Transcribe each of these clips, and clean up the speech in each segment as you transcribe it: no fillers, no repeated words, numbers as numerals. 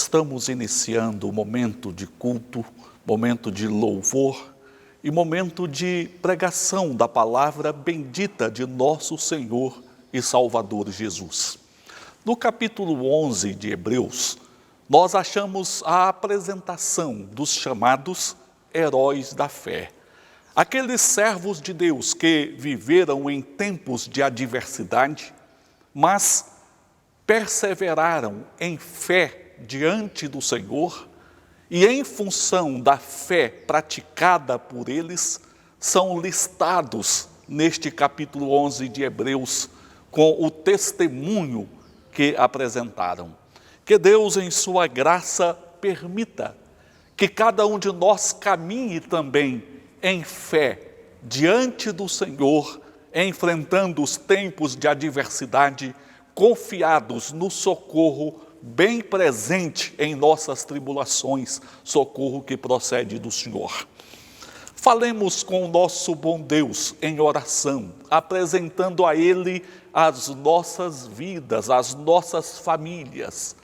Estamos iniciando o momento de culto, momento de louvor e momento de pregação da palavra bendita de nosso Senhor e Salvador Jesus. No capítulo 11 de Hebreus, nós achamos a apresentação dos chamados heróis da fé. Aqueles servos de Deus que viveram em tempos de adversidade, mas perseveraram em fé diante do Senhor e em função da fé praticada por eles, são listados neste capítulo 11 de Hebreus com o testemunho que apresentaram. Que Deus em sua graça permita que cada um de nós caminhe também em fé diante do Senhor, enfrentando os tempos de adversidade, confiados no socorro bem presente em nossas tribulações, socorro que procede do Senhor. Falemos com o nosso bom Deus em oração, apresentando a Ele as nossas vidas, as nossas famílias.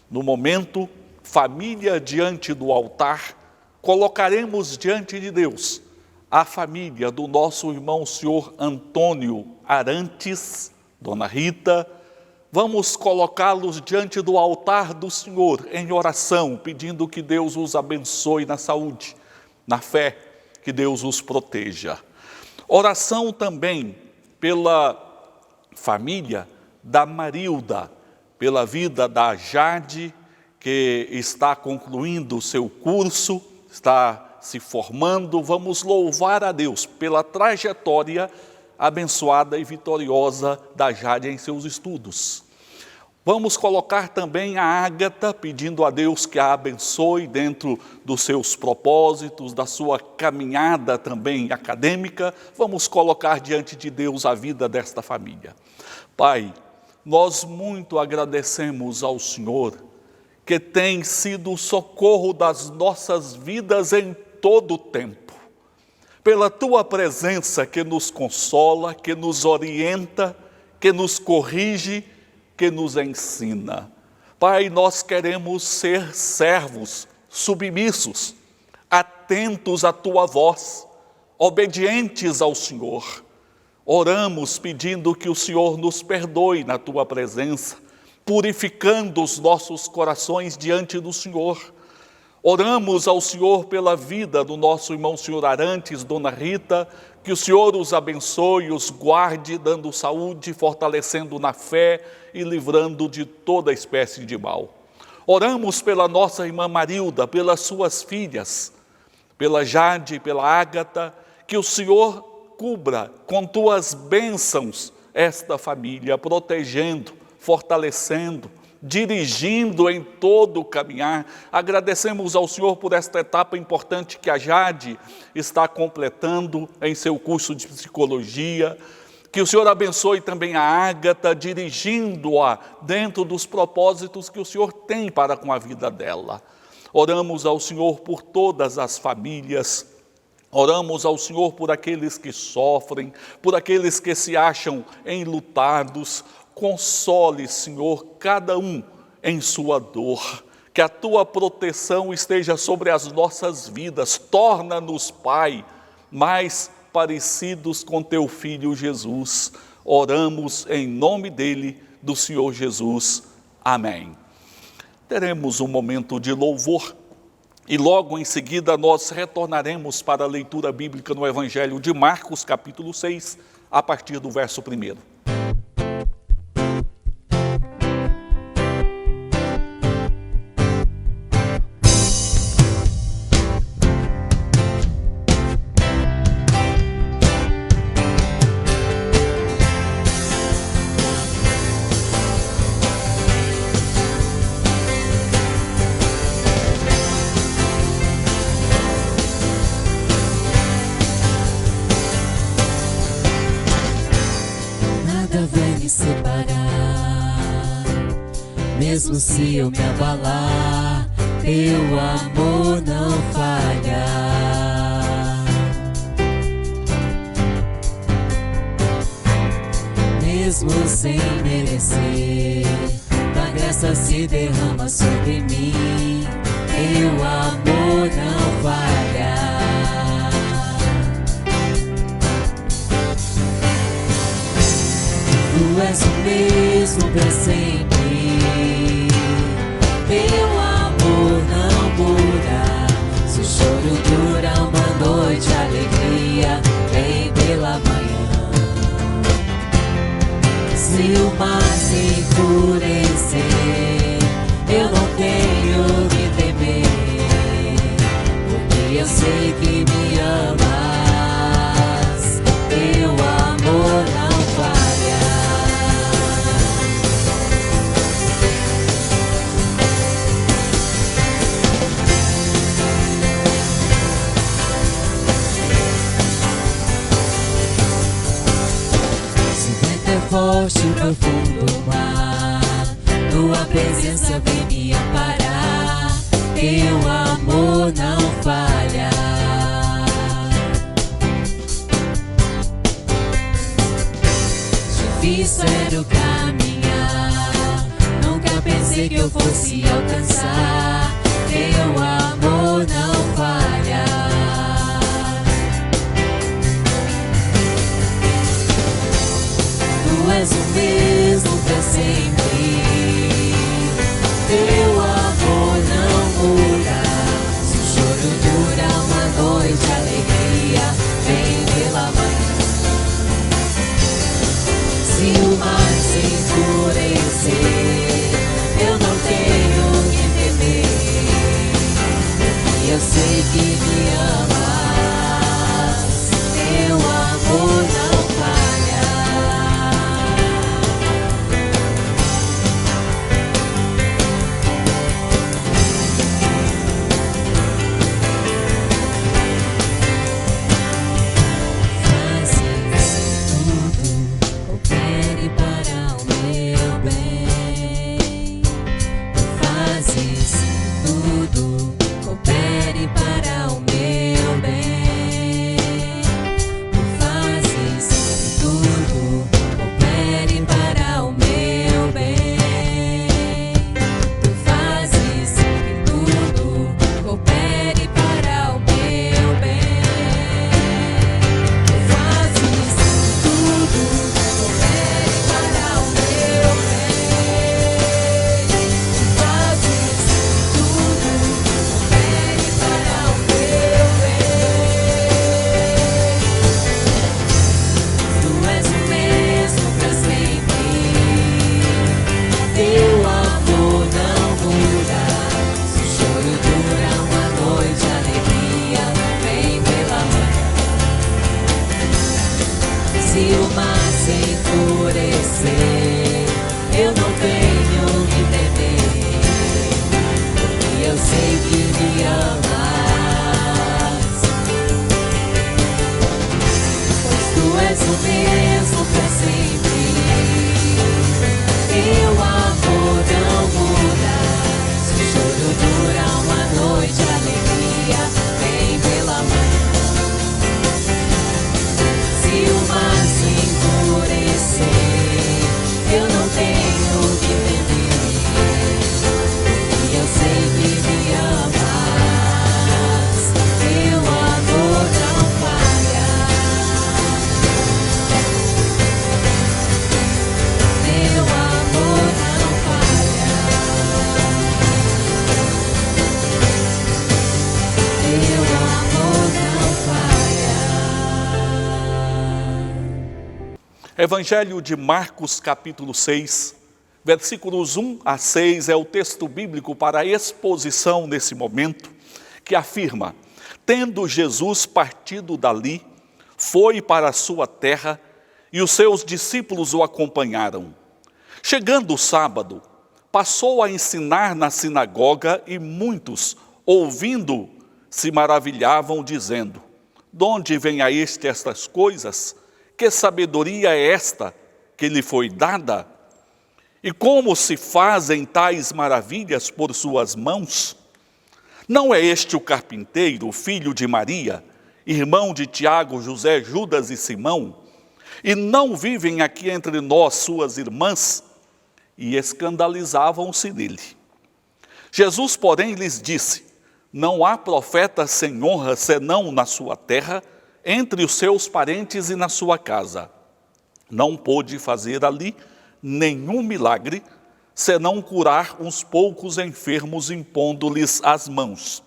No momento, família diante do altar, colocaremos diante de Deus a família do nosso irmão senhor Antônio Arantes, Dona Rita. Vamos colocá-los diante do altar do Senhor em oração, pedindo que Deus os abençoe na saúde, na fé, que Deus os proteja. Oração também pela família da Marilda, pela vida da Jade, que está concluindo o seu curso, está se formando. Vamos louvar a Deus pela trajetória abençoada e vitoriosa da Jade em seus estudos. Vamos colocar também a Ágata, pedindo a Deus que a abençoe dentro dos seus propósitos, da sua caminhada também acadêmica. Vamos colocar diante de Deus a vida desta família. Pai, nós muito agradecemos ao Senhor, que tem sido o socorro das nossas vidas em todo o tempo. Pela Tua presença que nos consola, que nos orienta, que nos corrige, que nos ensina. Pai, nós queremos ser servos, submissos, atentos à Tua voz, obedientes ao Senhor. Oramos pedindo que o Senhor nos perdoe na Tua presença, purificando os nossos corações diante do Senhor. Oramos ao Senhor pela vida do nosso irmão Senhor Arantes, Dona Rita, que o Senhor os abençoe, os guarde, dando saúde, fortalecendo na fé e livrando de toda espécie de mal. Oramos pela nossa irmã Marilda, pelas suas filhas, pela Jade, pela Ágata, que o Senhor cubra com Tuas bênçãos esta família, protegendo, fortalecendo, dirigindo em todo o caminhar. Agradecemos ao Senhor por esta etapa importante que a Jade está completando em seu curso de psicologia. Que o Senhor abençoe também a Ágata, dirigindo-a dentro dos propósitos que o Senhor tem para com a vida dela. Oramos ao Senhor por todas as famílias. Oramos ao Senhor por aqueles que sofrem, por aqueles que se acham enlutados. Console, Senhor, cada um em sua dor. Que a Tua proteção esteja sobre as nossas vidas. Torna-nos, Pai, mais parecidos com Teu Filho Jesus. Oramos em nome dEle, do Senhor Jesus. Amém. Teremos um momento de louvor e logo em seguida nós retornaremos para a leitura bíblica no Evangelho de Marcos, capítulo 6, a partir do verso 1. Mesmo se eu me abalar, Teu amor não falha. Mesmo sem merecer, Tua graça se derrama sobre mim. Teu amor não falha. Tu és o mesmo para sempre. Teu amor não muda. Se o choro dura uma noite, a alegria vem pela manhã. Se o mar se enfurecer, eu não tenho que temer, porque eu sei que me amas. Teu amor não falha. Forte o profundo mar, Tua presença vem me amparar. Teu amor não falha. Difícil era o caminhar, nunca pensei que eu fosse alcançar. Teu amor não falha. Tu és o mesmo para sempre. Teu amor não muda. Se o choro dura uma noite, a alegria vem pela manhã. Se o mar se enfurecer, Evangelho de Marcos, capítulo 6, versículos 1 a 6 é o texto bíblico para a exposição nesse momento, que afirma: tendo Jesus partido dali, foi para a sua terra, e os seus discípulos o acompanharam. Chegando o sábado, passou a ensinar na sinagoga, e muitos, ouvindo, se maravilhavam, dizendo: de onde vem a este estas coisas? Que sabedoria é esta que lhe foi dada? E como se fazem tais maravilhas por suas mãos? Não é este o carpinteiro, filho de Maria, irmão de Tiago, José, Judas e Simão? E não vivem aqui entre nós suas irmãs? E escandalizavam-se nele. Jesus, porém, lhes disse: não há profeta sem honra senão na sua terra, entre os seus parentes e na sua casa. Não pôde fazer ali nenhum milagre, senão curar uns poucos enfermos, impondo-lhes as mãos.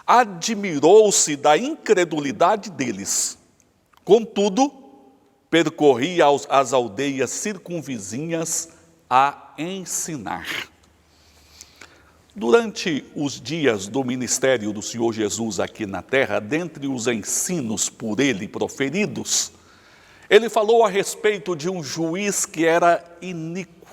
Admirou-se da incredulidade deles. Contudo, percorria as aldeias circunvizinhas a ensinar. Durante os dias do ministério do Senhor Jesus aqui na terra, dentre os ensinos por ele proferidos, ele falou a respeito de um juiz que era iníquo.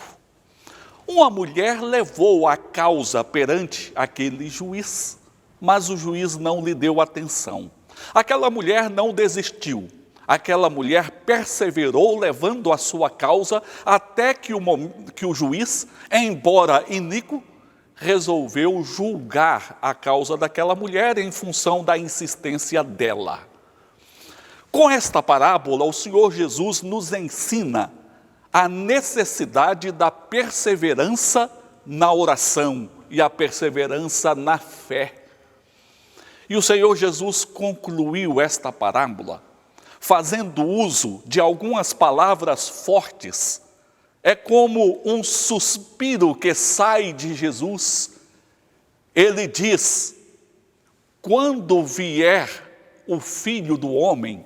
Uma mulher levou a causa perante aquele juiz, mas o juiz não lhe deu atenção. Aquela mulher não desistiu. Aquela mulher perseverou levando a sua causa até que o juiz, embora iníquo, resolveu julgar a causa daquela mulher em função da insistência dela. Com esta parábola, o Senhor Jesus nos ensina a necessidade da perseverança na oração e a perseverança na fé. E o Senhor Jesus concluiu esta parábola fazendo uso de algumas palavras fortes. É como um suspiro que sai de Jesus. Ele diz: quando vier o Filho do Homem,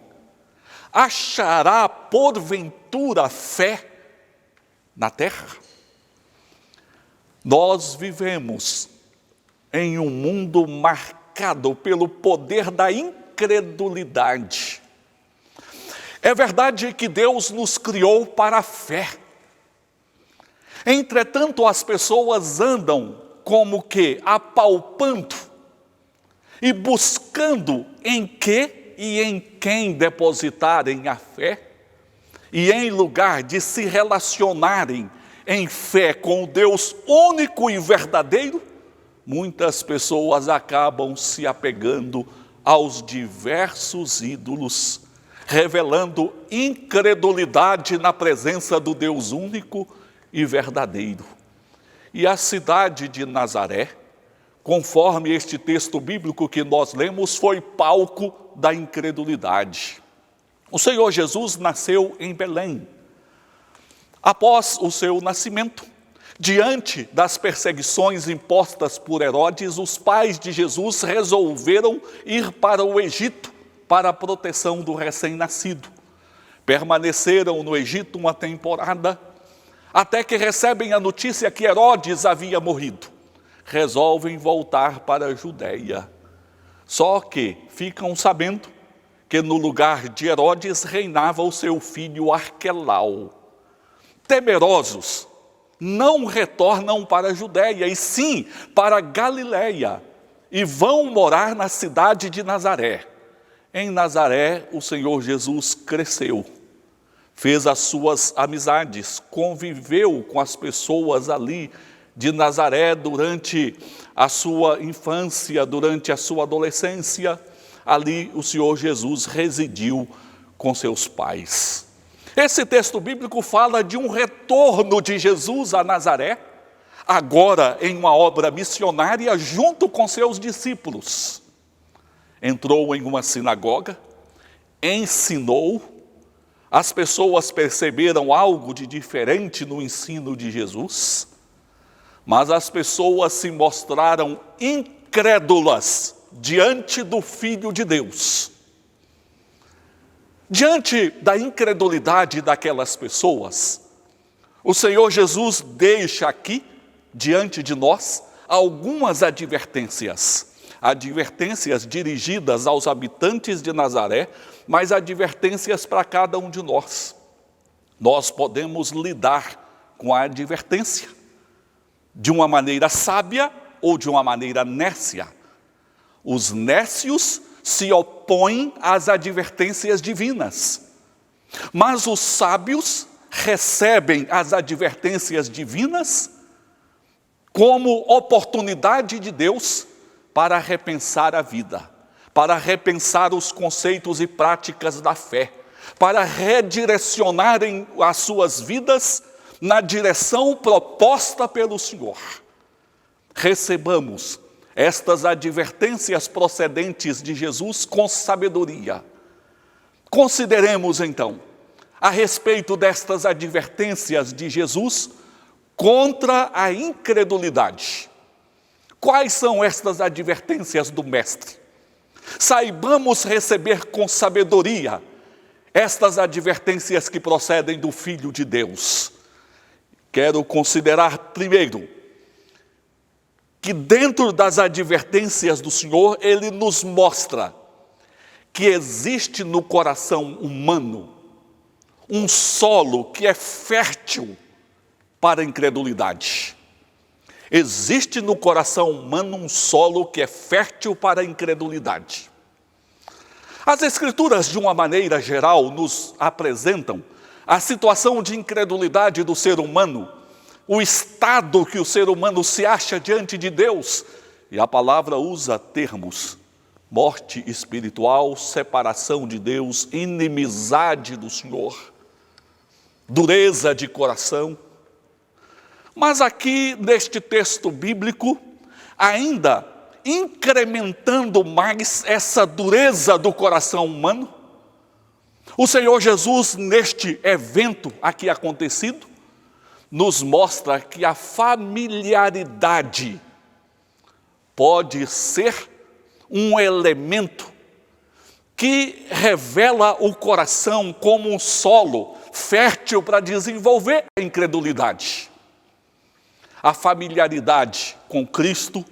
achará porventura fé na terra? Nós vivemos em um mundo marcado pelo poder da incredulidade. É verdade que Deus nos criou para a fé. Entretanto, as pessoas andam como que apalpando e buscando em que e em quem depositarem a fé, e em lugar de se relacionarem em fé com o Deus único e verdadeiro, muitas pessoas acabam se apegando aos diversos ídolos, revelando incredulidade na presença do Deus único e verdadeiro. E a cidade de Nazaré, conforme este texto bíblico que nós lemos, foi palco da incredulidade. O Senhor Jesus nasceu em Belém. Após o seu nascimento, diante das perseguições impostas por Herodes, os pais de Jesus resolveram ir para o Egito para a proteção do recém-nascido. Permaneceram no Egito uma temporada, até que recebem a notícia que Herodes havia morrido. Resolvem voltar para a Judeia. Só que ficam sabendo que no lugar de Herodes reinava o seu filho Arquelau. Temerosos, não retornam para a Judeia, e sim para a Galileia, e vão morar na cidade de Nazaré. Em Nazaré, o Senhor Jesus cresceu, fez as suas amizades, conviveu com as pessoas ali de Nazaré durante a sua infância, durante a sua adolescência. Ali o Senhor Jesus residiu com seus pais. Esse texto bíblico fala de um retorno de Jesus a Nazaré, agora em uma obra missionária junto com seus discípulos. Entrou em uma sinagoga, ensinou, as pessoas perceberam algo de diferente no ensino de Jesus, mas as pessoas se mostraram incrédulas diante do Filho de Deus. Diante da incredulidade daquelas pessoas, o Senhor Jesus deixa aqui, diante de nós, algumas advertências. Advertências dirigidas aos habitantes de Nazaré, mas advertências para cada um de nós. Nós podemos lidar com a advertência de uma maneira sábia ou de uma maneira nécia. Os nécios se opõem às advertências divinas, mas os sábios recebem as advertências divinas como oportunidade de Deus para repensar a vida, para repensar os conceitos e práticas da fé, para redirecionarem as suas vidas na direção proposta pelo Senhor. Recebamos estas advertências procedentes de Jesus com sabedoria. Consideremos então, a respeito destas advertências de Jesus contra a incredulidade. Quais são estas advertências do Mestre? Saibamos receber com sabedoria estas advertências que procedem do Filho de Deus. Quero considerar primeiro que dentro das advertências do Senhor, Ele nos mostra que existe no coração humano um solo que é fértil para a incredulidade. Existe no coração humano um solo que é fértil para a incredulidade. As Escrituras, de uma maneira geral, nos apresentam a situação de incredulidade do ser humano, o estado que o ser humano se acha diante de Deus, e a palavra usa termos: morte espiritual, separação de Deus, inimizade do Senhor, dureza de coração. Mas aqui, neste texto bíblico, ainda incrementando mais essa dureza do coração humano, o Senhor Jesus, neste evento aqui acontecido, nos mostra que a familiaridade pode ser um elemento que revela o coração como um solo fértil para desenvolver a incredulidade. A familiaridade com Cristo,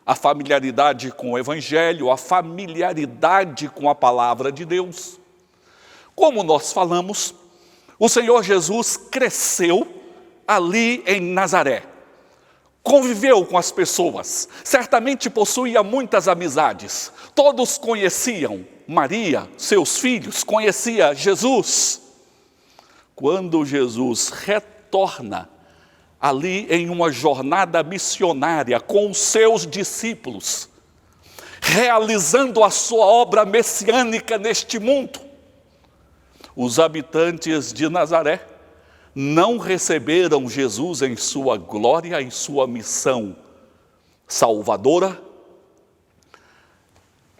a familiaridade com o Evangelho, a familiaridade com a palavra de Deus. Como nós falamos, o Senhor Jesus cresceu ali em Nazaré. Conviveu com as pessoas, certamente possuía muitas amizades. Todos conheciam Maria, seus filhos, conhecia Jesus. Quando Jesus retorna ali em uma jornada missionária com os seus discípulos, realizando a sua obra messiânica neste mundo, os habitantes de Nazaré não receberam Jesus em sua glória, em sua missão salvadora.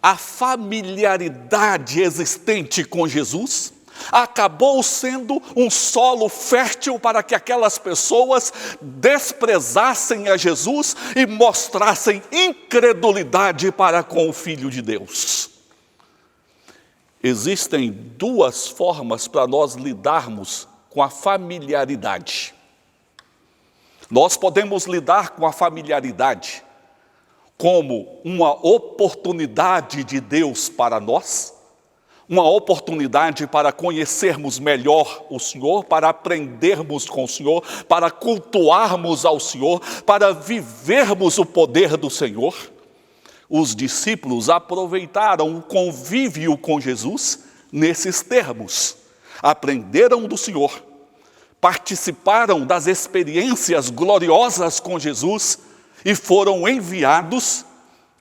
A familiaridade existente com Jesus acabou sendo um solo fértil para que aquelas pessoas desprezassem a Jesus e mostrassem incredulidade para com o Filho de Deus. Existem duas formas para nós lidarmos com a familiaridade. Nós podemos lidar com a familiaridade como uma oportunidade de Deus para nós, uma oportunidade para conhecermos melhor o Senhor, para aprendermos com o Senhor, para cultuarmos ao Senhor, para vivermos o poder do Senhor. Os discípulos aproveitaram o convívio com Jesus nesses termos. Aprenderam do Senhor, participaram das experiências gloriosas com Jesus e foram enviados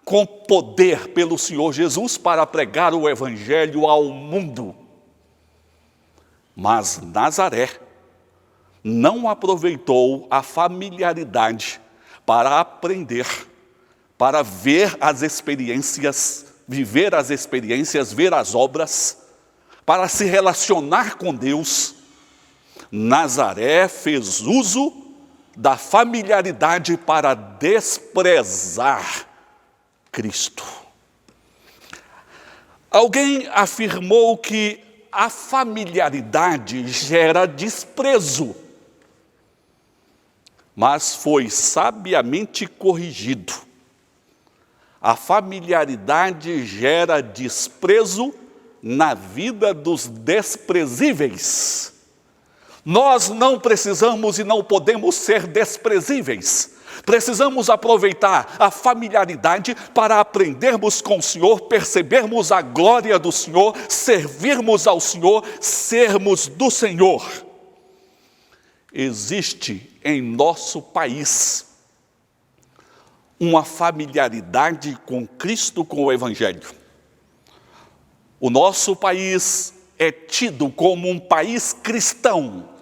com poder pelo Senhor Jesus para pregar o Evangelho ao mundo. Mas Nazaré não aproveitou a familiaridade para aprender, para ver as experiências, viver as experiências, ver as obras, para se relacionar com Deus. Nazaré fez uso da familiaridade para desprezar Cristo. Alguém afirmou que a familiaridade gera desprezo, mas foi sabiamente corrigido. A familiaridade gera desprezo na vida dos desprezíveis. Nós não precisamos e não podemos ser desprezíveis. Precisamos aproveitar a familiaridade para aprendermos com o Senhor, percebermos a glória do Senhor, servirmos ao Senhor, sermos do Senhor. Existe em nosso país uma familiaridade com Cristo, com o Evangelho. O nosso país é tido como um país cristão.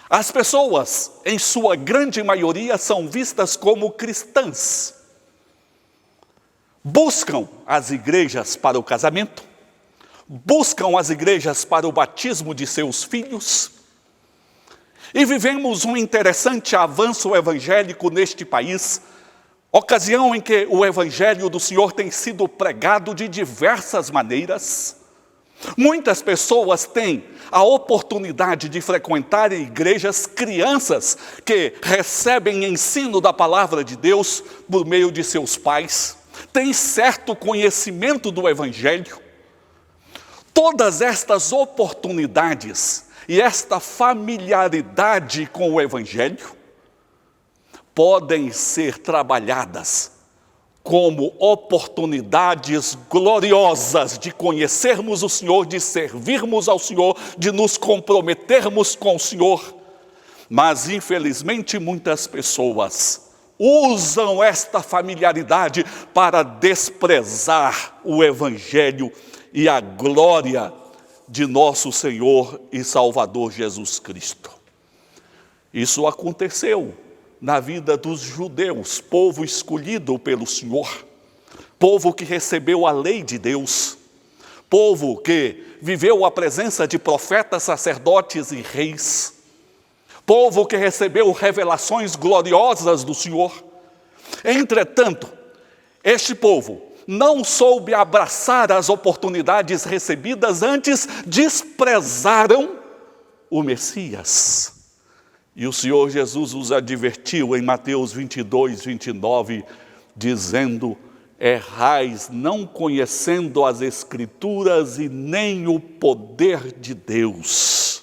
As pessoas, em sua grande maioria, são vistas como cristãs. Buscam as igrejas para o casamento, buscam as igrejas para o batismo de seus filhos. E vivemos um interessante avanço evangélico neste país, ocasião em que o Evangelho do Senhor tem sido pregado de diversas maneiras. Muitas pessoas têm a oportunidade de frequentar igrejas, crianças que recebem ensino da palavra de Deus por meio de seus pais, têm certo conhecimento do Evangelho. Todas estas oportunidades e esta familiaridade com o Evangelho podem ser trabalhadas como oportunidades gloriosas de conhecermos o Senhor, de servirmos ao Senhor, de nos comprometermos com o Senhor. Mas, infelizmente, muitas pessoas usam esta familiaridade para desprezar o Evangelho e a glória de nosso Senhor e Salvador Jesus Cristo. Isso aconteceu na vida dos judeus, povo escolhido pelo Senhor, povo que recebeu a lei de Deus, povo que viveu a presença de profetas, sacerdotes e reis, povo que recebeu revelações gloriosas do Senhor. Entretanto, este povo não soube abraçar as oportunidades recebidas, antes desprezaram o Messias. E o Senhor Jesus os advertiu em Mateus 22, 29, dizendo: errais não conhecendo as Escrituras e nem o poder de Deus.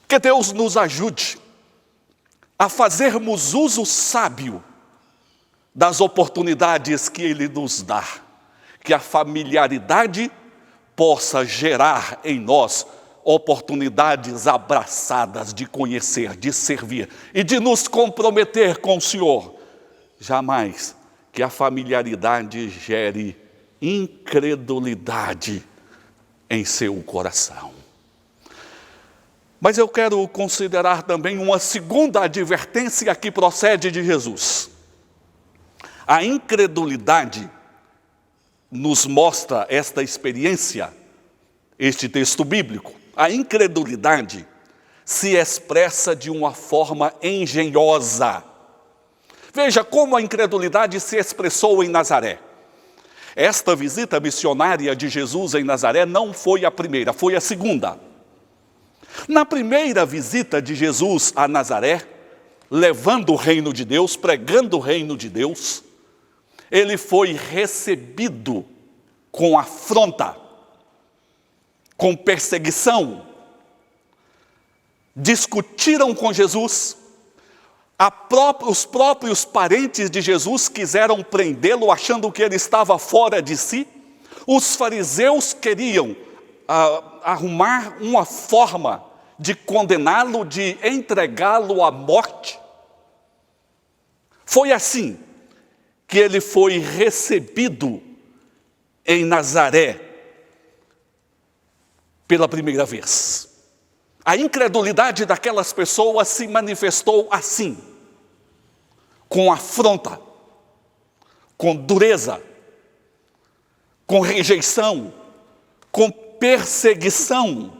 Que Deus nos ajude a fazermos uso sábio das oportunidades que Ele nos dá, que a familiaridade possa gerar em nós oportunidades abraçadas de conhecer, de servir e de nos comprometer com o Senhor. Jamais que a familiaridade gere incredulidade em seu coração. Mas eu quero considerar também uma segunda advertência que procede de Jesus. A incredulidade nos mostra esta experiência, este texto bíblico. A incredulidade se expressa de uma forma engenhosa. Veja como a incredulidade se expressou em Nazaré. Esta visita missionária de Jesus em Nazaré não foi a primeira, foi a segunda. Na primeira visita de Jesus a Nazaré, levando o reino de Deus, pregando o reino de Deus, ele foi recebido com afronta, com perseguição. Discutiram com Jesus. Os próprios parentes de Jesus quiseram prendê-lo, achando que ele estava fora de si. Os fariseus queriam arrumar uma forma de condená-lo, de entregá-lo à morte. Foi assim que ele foi recebido em Nazaré pela primeira vez. A incredulidade daquelas pessoas se manifestou assim, com afronta, com dureza, com rejeição, com perseguição.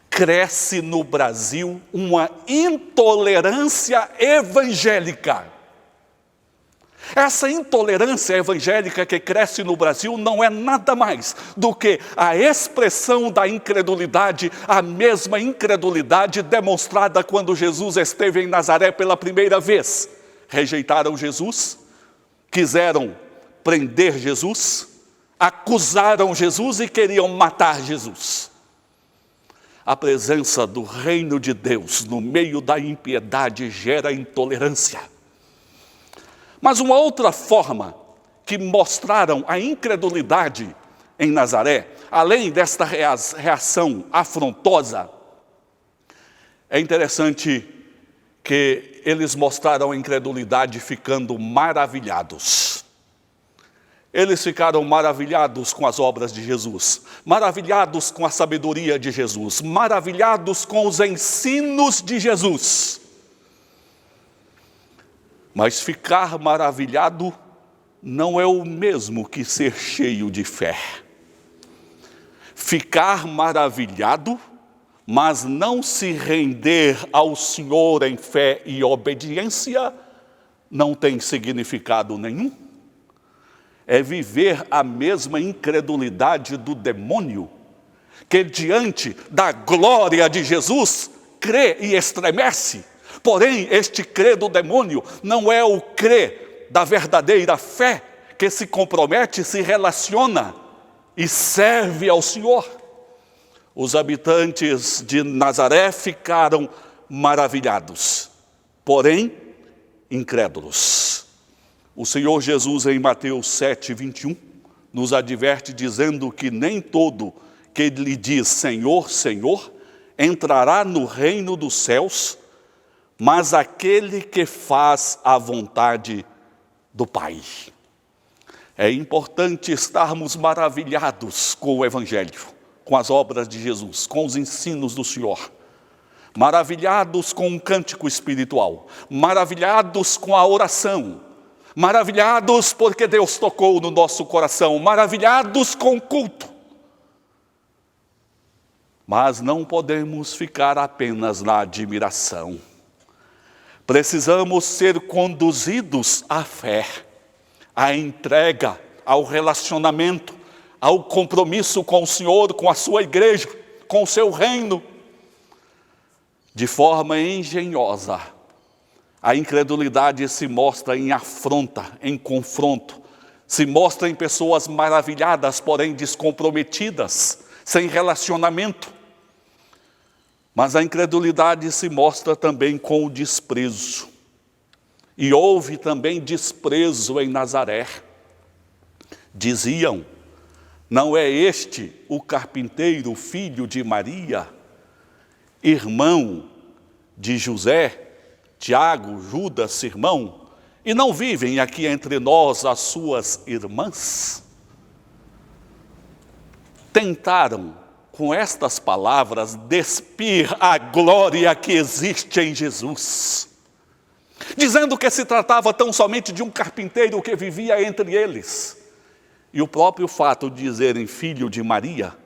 Cresce no Brasil uma intolerância evangélica. Essa intolerância evangélica que cresce no Brasil não é nada mais do que a expressão da incredulidade, a mesma incredulidade demonstrada quando Jesus esteve em Nazaré pela primeira vez. Rejeitaram Jesus, quiseram prender Jesus, acusaram Jesus e queriam matar Jesus. A presença do reino de Deus no meio da impiedade gera intolerância. Mas uma outra forma que mostraram a incredulidade em Nazaré, além desta reação afrontosa, é interessante que eles mostraram a incredulidade ficando maravilhados. Eles ficaram maravilhados com as obras de Jesus, maravilhados com a sabedoria de Jesus, maravilhados com os ensinos de Jesus. Mas ficar maravilhado não é o mesmo que ser cheio de fé. Ficar maravilhado, mas não se render ao Senhor em fé e obediência, não tem significado nenhum. É viver a mesma incredulidade do demônio, que diante da glória de Jesus, crê e estremece. Porém, este crer do demônio não é o crer da verdadeira fé, que se compromete, se relaciona e serve ao Senhor. Os habitantes de Nazaré ficaram maravilhados, porém incrédulos. O Senhor Jesus, em Mateus 7:21, nos adverte dizendo que nem todo que lhe diz Senhor, Senhor, entrará no reino dos céus, mas aquele que faz a vontade do Pai. É importante estarmos maravilhados com o Evangelho, com as obras de Jesus, com os ensinos do Senhor. Maravilhados com um cântico espiritual, maravilhados com a oração, maravilhados porque Deus tocou no nosso coração, maravilhados com o culto. Mas não podemos ficar apenas na admiração. Precisamos ser conduzidos à fé, à entrega, ao relacionamento, ao compromisso com o Senhor, com a sua igreja, com o seu reino. De forma engenhosa, a incredulidade se mostra em afronta, em confronto, se mostra em pessoas maravilhadas, porém descomprometidas, sem relacionamento. Mas a incredulidade se mostra também com o desprezo. E houve também desprezo em Nazaré. Diziam, não é este o carpinteiro, filho de Maria, irmão de José, Tiago, Judas, Simão, e não vivem aqui entre nós as suas irmãs? Tentaram, com estas palavras, despir a glória que existe em Jesus, dizendo que se tratava tão somente de um carpinteiro que vivia entre eles. E o próprio fato de dizerem filho de Maria,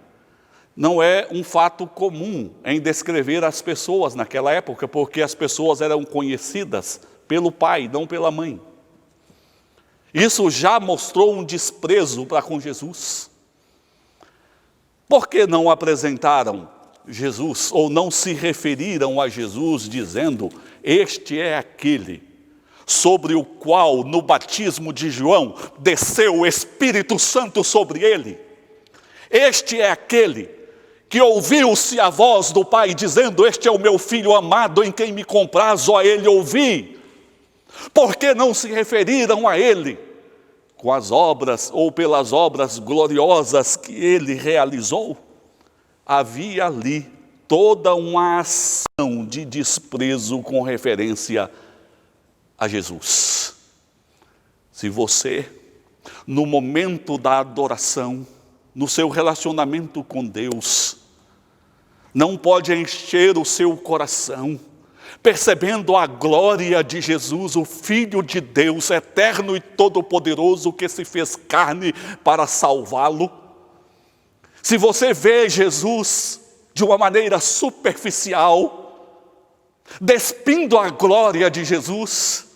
não é um fato comum em descrever as pessoas naquela época, porque as pessoas eram conhecidas pelo pai, não pela mãe. Isso já mostrou um desprezo para com Jesus. Por que não apresentaram Jesus, ou não se referiram a Jesus, dizendo, este é aquele sobre o qual no batismo de João desceu o Espírito Santo sobre ele? Este é aquele que ouviu-se a voz do Pai dizendo, este é o meu Filho amado em quem me comprazo, a ele ouvi. Por que não se referiram a ele com as obras ou pelas obras gloriosas que ele realizou? Havia ali toda uma ação de desprezo com referência a Jesus. Se você, no momento da adoração, no seu relacionamento com Deus, não pode encher o seu coração, percebendo a glória de Jesus, o Filho de Deus, eterno e todo-poderoso, que se fez carne para salvá-lo. Se você vê Jesus de uma maneira superficial, despindo a glória de Jesus,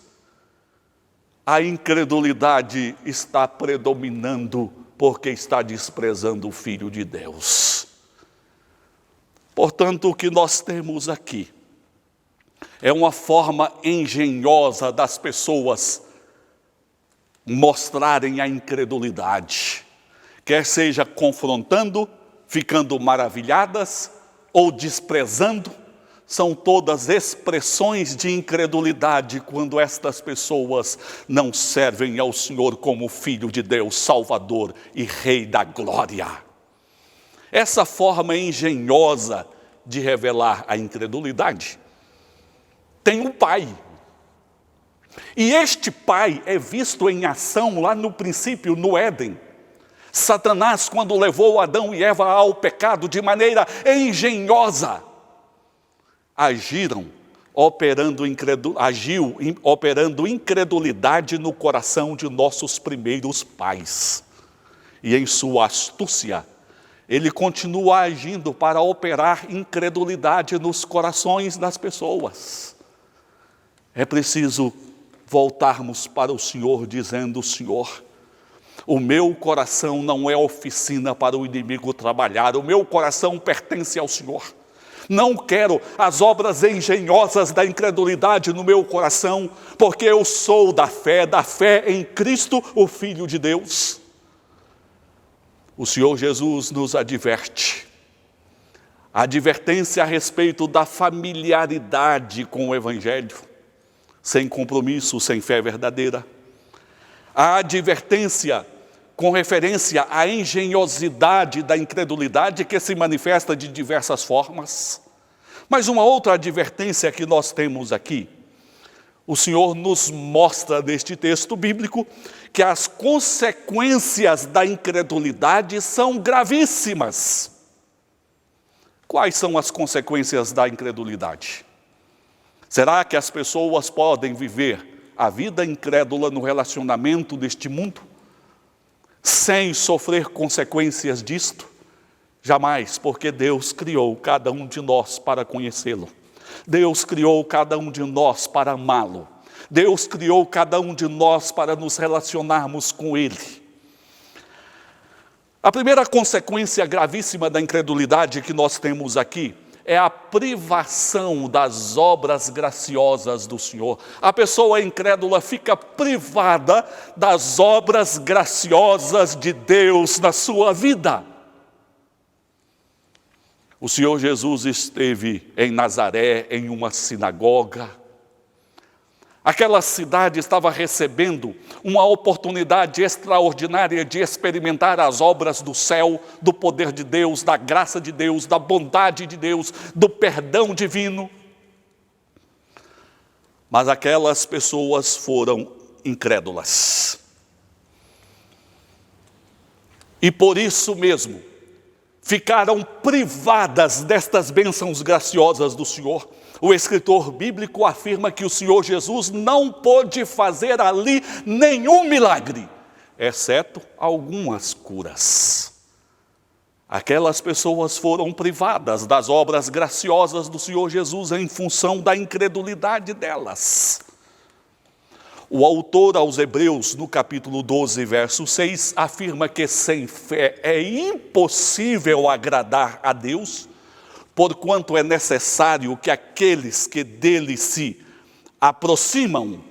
a incredulidade está predominando porque está desprezando o Filho de Deus. Portanto, o que nós temos aqui é uma forma engenhosa das pessoas mostrarem a incredulidade, quer seja confrontando, ficando maravilhadas ou desprezando, são todas expressões de incredulidade quando estas pessoas não servem ao Senhor como Filho de Deus, Salvador e Rei da Glória. Essa forma engenhosa de revelar a incredulidade tem um pai. E este pai é visto em ação lá no princípio, no Éden. Satanás, quando levou Adão e Eva ao pecado de maneira engenhosa, agiu operando incredulidade no coração de nossos primeiros pais. E em sua astúcia, ele continua agindo para operar incredulidade nos corações das pessoas. É preciso voltarmos para o Senhor dizendo: Senhor, o meu coração não é oficina para o inimigo trabalhar, o meu coração pertence ao Senhor. Não quero as obras engenhosas da incredulidade no meu coração, porque eu sou da fé em Cristo, o Filho de Deus. O Senhor Jesus nos adverte. A advertência a respeito da familiaridade com o Evangelho, sem compromisso, sem fé verdadeira. A advertência com referência à engenhosidade da incredulidade que se manifesta de diversas formas. Mas uma outra advertência que nós temos aqui, o Senhor nos mostra neste texto bíblico que as consequências da incredulidade são gravíssimas. Quais são as consequências da incredulidade? Será que as pessoas podem viver a vida incrédula no relacionamento deste mundo, sem sofrer consequências disto? Jamais, porque Deus criou cada um de nós para conhecê-lo. Deus criou cada um de nós para amá-lo. Deus criou cada um de nós para nos relacionarmos com Ele. A primeira consequência gravíssima da incredulidade que nós temos aqui é a privação das obras graciosas do Senhor. A pessoa incrédula fica privada das obras graciosas de Deus na sua vida. O Senhor Jesus esteve em Nazaré, em uma sinagoga. Aquela cidade estava recebendo uma oportunidade extraordinária de experimentar as obras do céu, do poder de Deus, da graça de Deus, da bondade de Deus, do perdão divino. Mas aquelas pessoas foram incrédulas. E por isso mesmo, ficaram privadas destas bênçãos graciosas do Senhor. O escritor bíblico afirma que o Senhor Jesus não pôde fazer ali nenhum milagre, exceto algumas curas. Aquelas pessoas foram privadas das obras graciosas do Senhor Jesus em função da incredulidade delas. O autor aos Hebreus, no capítulo 12, verso 6, afirma que sem fé é impossível agradar a Deus, porquanto é necessário que aqueles que dele se aproximam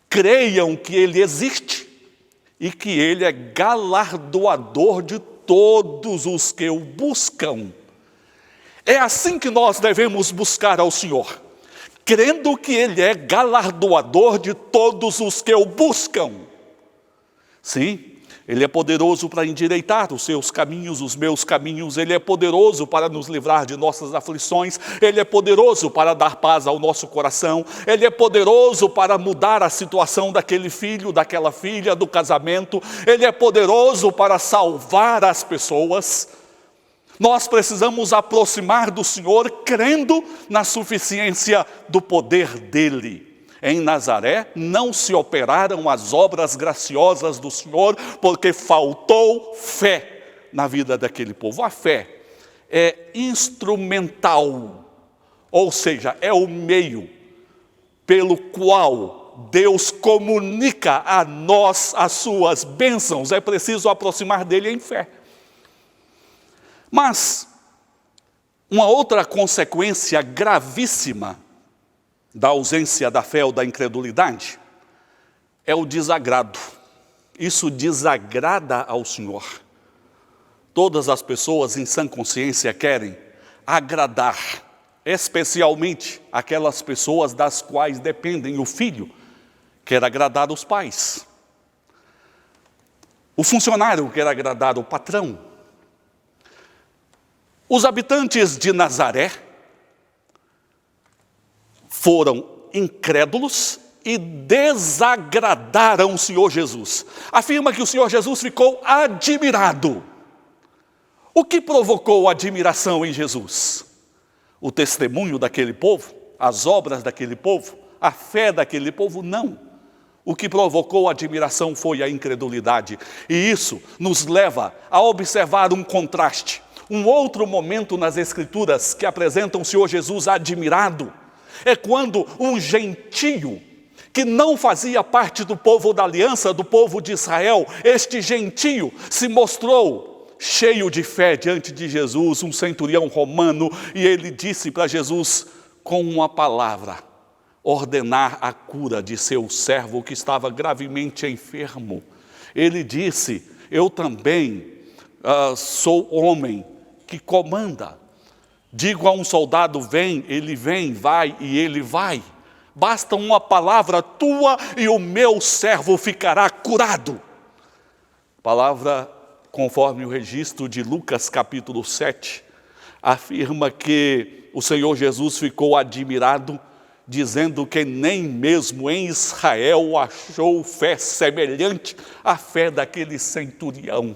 creiam que ele existe e que ele é galardoador de todos os que o buscam. É assim que nós devemos buscar ao Senhor, crendo que ele é galardoador de todos os que o buscam. Sim, ele é poderoso para endireitar os seus caminhos, os meus caminhos. Ele é poderoso para nos livrar de nossas aflições. Ele é poderoso para dar paz ao nosso coração. Ele é poderoso para mudar a situação daquele filho, daquela filha, do casamento. Ele é poderoso para salvar as pessoas. Nós precisamos aproximar do Senhor crendo na suficiência do poder dele. Em Nazaré não se operaram as obras graciosas do Senhor porque faltou fé na vida daquele povo. A fé é instrumental, ou seja, é o meio pelo qual Deus comunica a nós as suas bênçãos, é preciso aproximar dele em fé. Mas uma outra consequência gravíssima da ausência da fé ou da incredulidade é o desagrado. Isso desagrada ao Senhor. Todas as pessoas em sã consciência querem agradar, especialmente aquelas pessoas das quais dependem. O filho quer agradar os pais. O funcionário quer agradar o patrão. Os habitantes de Nazaré foram incrédulos e desagradaram o Senhor Jesus. Afirma que o Senhor Jesus ficou admirado. O que provocou admiração em Jesus? O testemunho daquele povo? As obras daquele povo? A fé daquele povo? Não. O que provocou admiração foi a incredulidade. E isso nos leva a observar um contraste. Um outro momento nas Escrituras que apresentam o Senhor Jesus admirado é quando um gentio que não fazia parte do povo da aliança, do povo de Israel, este gentio se mostrou cheio de fé diante de Jesus, um centurião romano, e ele disse para Jesus, com uma palavra, ordenar a cura de seu servo que estava gravemente enfermo. Ele disse, eu também sou homem que comanda. Digo a um soldado, vem, ele vem, vai, e ele vai. Basta uma palavra tua e o meu servo ficará curado. Palavra, conforme o registro de Lucas capítulo 7, afirma que o Senhor Jesus ficou admirado, dizendo que nem mesmo em Israel achou fé semelhante à fé daquele centurião.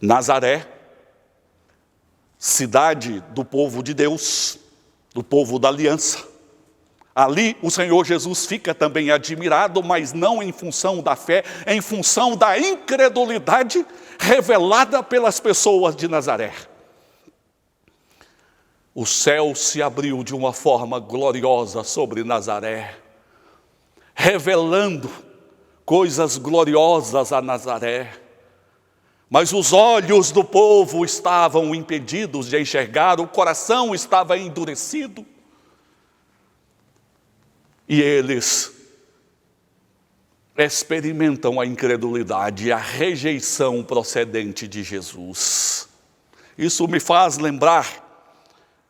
Nazaré, cidade do povo de Deus, do povo da aliança. Ali o Senhor Jesus fica também admirado, mas não em função da fé, em função da incredulidade revelada pelas pessoas de Nazaré. O céu se abriu de uma forma gloriosa sobre Nazaré, revelando coisas gloriosas a Nazaré. Mas os olhos do povo estavam impedidos de enxergar, o coração estava endurecido. E eles experimentam a incredulidade, a rejeição procedente de Jesus. Isso me faz lembrar,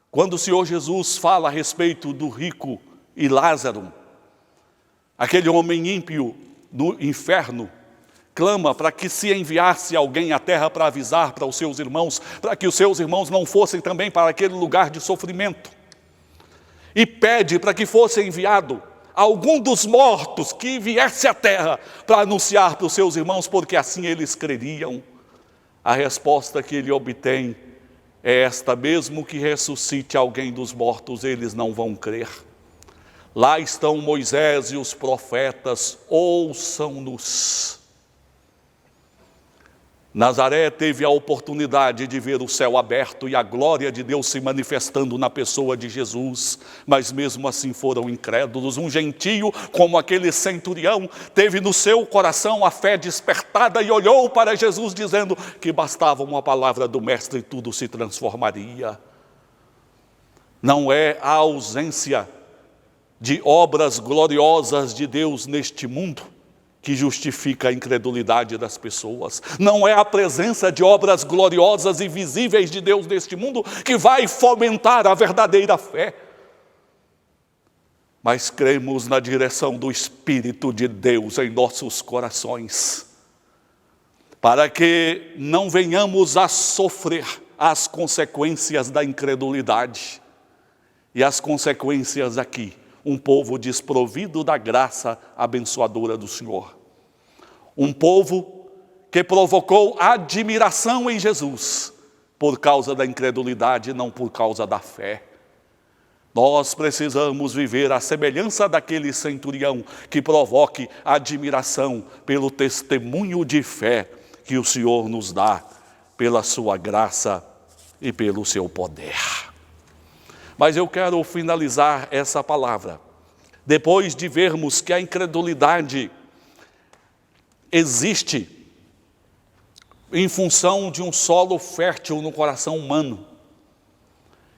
quando o Senhor Jesus fala a respeito do rico e Lázaro, aquele homem ímpio no inferno, clama para que se enviasse alguém à terra para avisar para os seus irmãos, para que os seus irmãos não fossem também para aquele lugar de sofrimento. E pede para que fosse enviado algum dos mortos que viesse à terra para anunciar para os seus irmãos, porque assim eles creriam. A resposta que ele obtém é esta: mesmo que ressuscite alguém dos mortos, eles não vão crer. Lá estão Moisés e os profetas, ouçam-nos. Nazaré teve a oportunidade de ver o céu aberto e a glória de Deus se manifestando na pessoa de Jesus, mas mesmo assim foram incrédulos. Um gentio, como aquele centurião, teve no seu coração a fé despertada e olhou para Jesus dizendo que bastava uma palavra do Mestre e tudo se transformaria. Não é a ausência de obras gloriosas de Deus neste mundo que justifica a incredulidade das pessoas. Não é a presença de obras gloriosas e visíveis de Deus neste mundo que vai fomentar a verdadeira fé. Mas cremos na direção do Espírito de Deus em nossos corações, para que não venhamos a sofrer as consequências da incredulidade. E as consequências aqui: um povo desprovido da graça abençoadora do Senhor. Um povo que provocou admiração em Jesus por causa da incredulidade, não por causa da fé. Nós precisamos viver a semelhança daquele centurião que provoque admiração pelo testemunho de fé que o Senhor nos dá, pela sua graça e pelo seu poder. Mas eu quero finalizar essa palavra depois de vermos que a incredulidade existe em função de um solo fértil no coração humano,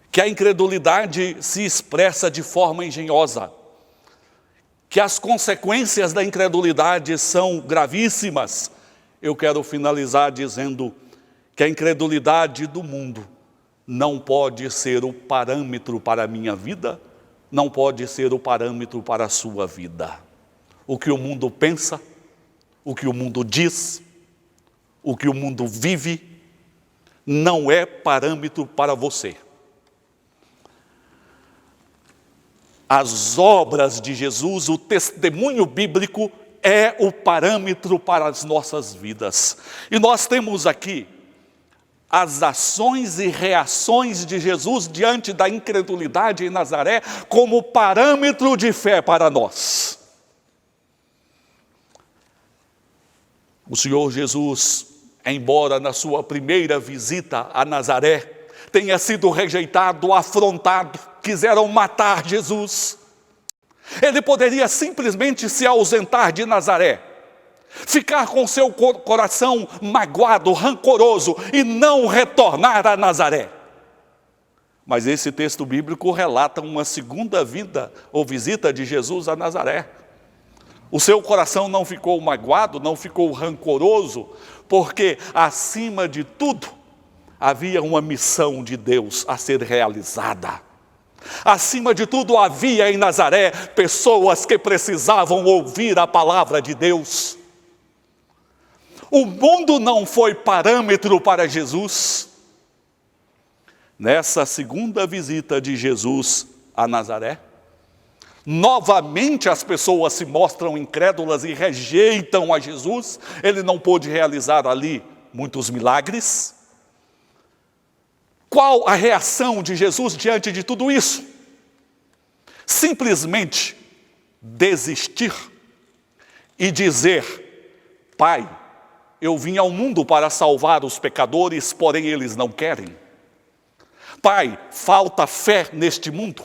que a incredulidade se expressa de forma engenhosa, que as consequências da incredulidade são gravíssimas, eu quero finalizar dizendo que a incredulidade do mundo não pode ser o parâmetro para a minha vida, não pode ser o parâmetro para a sua vida. O que o mundo pensa, o que o mundo diz, o que o mundo vive, não é parâmetro para você. As obras de Jesus, o testemunho bíblico é o parâmetro para as nossas vidas. E nós temos aqui as ações e reações de Jesus diante da incredulidade em Nazaré como parâmetro de fé para nós. O Senhor Jesus, embora na sua primeira visita a Nazaré tenha sido rejeitado, afrontado, quiseram matar Jesus, ele poderia simplesmente se ausentar de Nazaré, ficar com seu coração magoado, rancoroso e não retornar a Nazaré. Mas esse texto bíblico relata uma segunda vinda ou visita de Jesus a Nazaré. O seu coração não ficou magoado, não ficou rancoroso, porque acima de tudo havia uma missão de Deus a ser realizada. Acima de tudo havia em Nazaré pessoas que precisavam ouvir a palavra de Deus. O mundo não foi parâmetro para Jesus. Nessa segunda visita de Jesus a Nazaré, novamente as pessoas se mostram incrédulas e rejeitam a Jesus. Ele não pôde realizar ali muitos milagres. Qual a reação de Jesus diante de tudo isso? Simplesmente desistir e dizer: Pai, eu vim ao mundo para salvar os pecadores, porém eles não querem. Pai, falta fé neste mundo.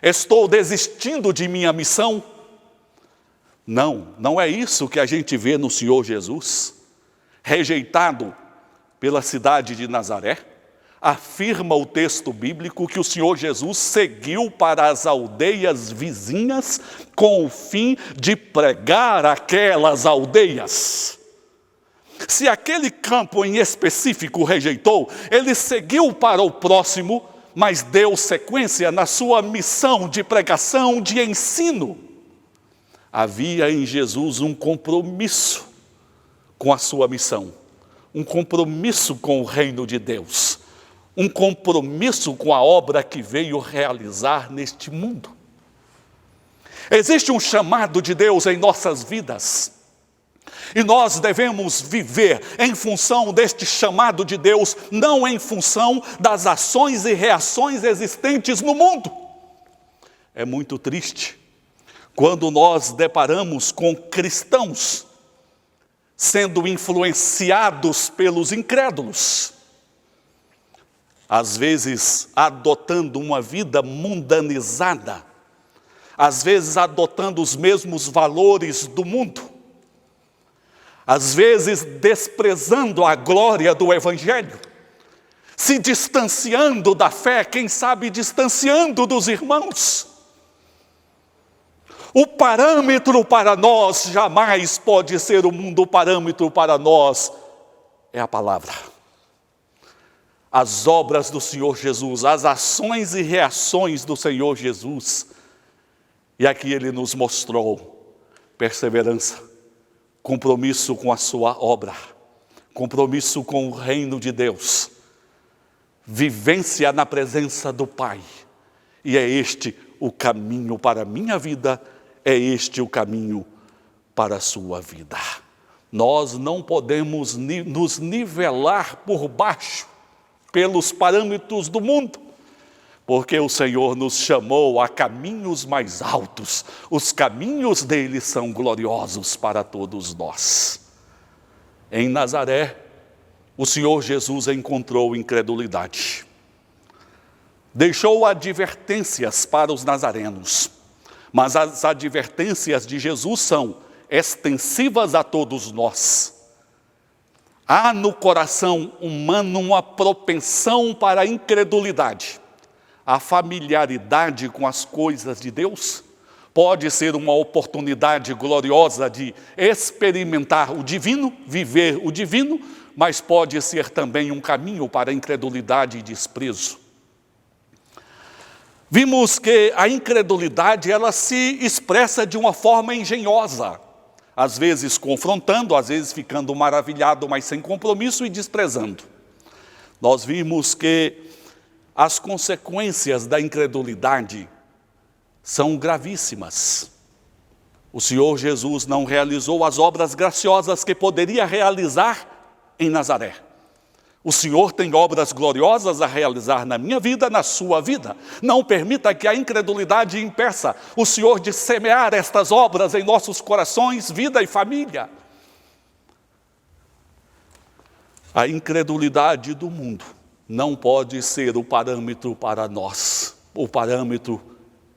Estou desistindo de minha missão. Não é isso que a gente vê no Senhor Jesus. Rejeitado pela cidade de Nazaré, afirma o texto bíblico que o Senhor Jesus seguiu para as aldeias vizinhas com o fim de pregar aquelas aldeias. Se aquele campo em específico rejeitou, ele seguiu para o próximo, mas deu sequência na sua missão de pregação, de ensino. Havia em Jesus um compromisso com a sua missão, um compromisso com o reino de Deus, um compromisso com a obra que veio realizar neste mundo. Existe um chamado de Deus em nossas vidas, e nós devemos viver em função deste chamado de Deus, não em função das ações e reações existentes no mundo. É muito triste quando nós deparamos com cristãos sendo influenciados pelos incrédulos, às vezes adotando uma vida mundanizada, às vezes adotando os mesmos valores do mundo, às vezes desprezando a glória do Evangelho, se distanciando da fé, quem sabe distanciando dos irmãos. O parâmetro para nós jamais pode ser o mundo, o parâmetro para nós é a palavra. As obras do Senhor Jesus, as ações e reações do Senhor Jesus. E aqui Ele nos mostrou perseverança, compromisso com a sua obra, compromisso com o reino de Deus, vivência na presença do Pai. E é este o caminho para a minha vida, é este o caminho para a sua vida. Nós não podemos nos nivelar por baixo, pelos parâmetros do mundo, porque o Senhor nos chamou a caminhos mais altos. Os caminhos dele são gloriosos para todos nós. Em Nazaré, o Senhor Jesus encontrou incredulidade. Deixou advertências para os nazarenos. Mas as advertências de Jesus são extensivas a todos nós. Há no coração humano uma propensão para a incredulidade. A familiaridade com as coisas de Deus pode ser uma oportunidade gloriosa de experimentar o divino, viver o divino, mas pode ser também um caminho para a incredulidade e desprezo. Vimos que a incredulidade, ela se expressa de uma forma engenhosa, às vezes confrontando, às vezes ficando maravilhado, mas sem compromisso e desprezando. Nós vimos que as consequências da incredulidade são gravíssimas. O Senhor Jesus não realizou as obras graciosas que poderia realizar em Nazaré. O Senhor tem obras gloriosas a realizar na minha vida, na sua vida. Não permita que a incredulidade impeça o Senhor de semear estas obras em nossos corações, vida e família. A incredulidade do mundo não pode ser o parâmetro para nós. O parâmetro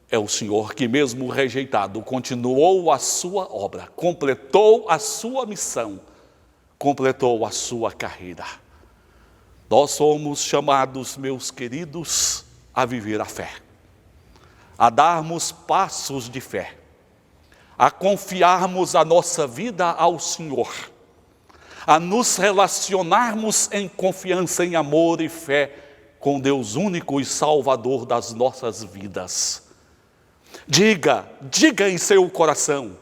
é o Senhor, que mesmo rejeitado, continuou a sua obra, completou a sua missão, completou a sua carreira. Nós somos chamados, meus queridos, a viver a fé, a darmos passos de fé, a confiarmos a nossa vida ao Senhor, a nos relacionarmos em confiança, em amor e fé com Deus único e Salvador das nossas vidas. Diga em seu coração: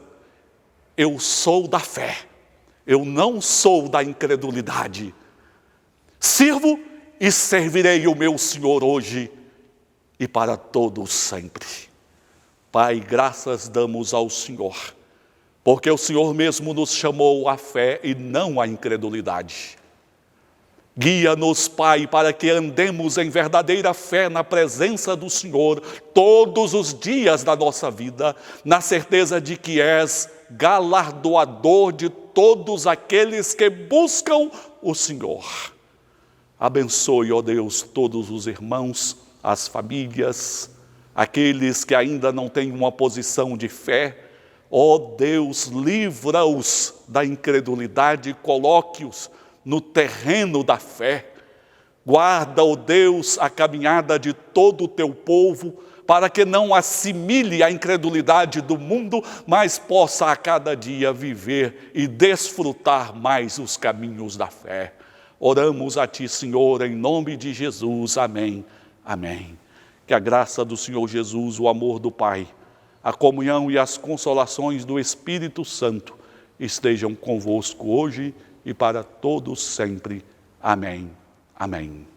eu sou da fé, eu não sou da incredulidade. Sirvo e servirei o meu Senhor hoje e para todos sempre. Pai, graças damos ao Senhor, porque o Senhor mesmo nos chamou à fé e não à incredulidade. Guia-nos, Pai, para que andemos em verdadeira fé na presença do Senhor todos os dias da nossa vida, na certeza de que és galardoador de todos aqueles que buscam o Senhor. Abençoe, ó Deus, todos os irmãos, as famílias, aqueles que ainda não têm uma posição de fé. Ó Deus, livra-os da incredulidade e coloque-os no terreno da fé. Guarda, ó Deus, a caminhada de todo o teu povo, para que não assimile a incredulidade do mundo, mas possa a cada dia viver e desfrutar mais os caminhos da fé. Oramos a Ti, Senhor, em nome de Jesus. Amém. Amém. Que a graça do Senhor Jesus, o amor do Pai, a comunhão e as consolações do Espírito Santo estejam convosco hoje e para todos sempre. Amém. Amém.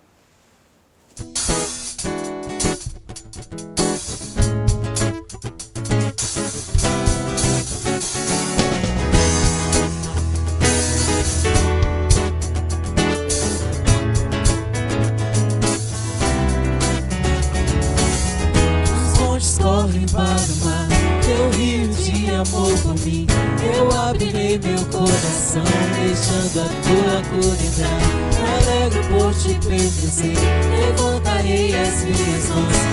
Correm para o mar, teu rio de amor por mim. Eu abrirei meu coração, deixando a tua cor entrar. Me alegro por te pertencer, levantarei as minhas mãos